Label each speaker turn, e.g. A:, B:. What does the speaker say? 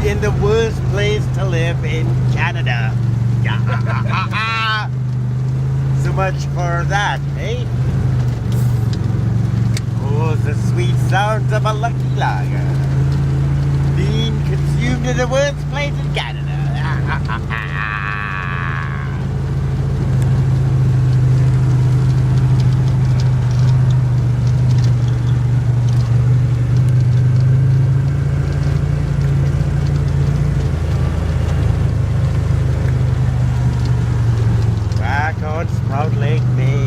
A: in the worst place to live in Canada. So much for that, eh? Oh, the sweet sounds of a lucky lager being consumed in the worst place in Canada. Back on Sprout Lake, Maine.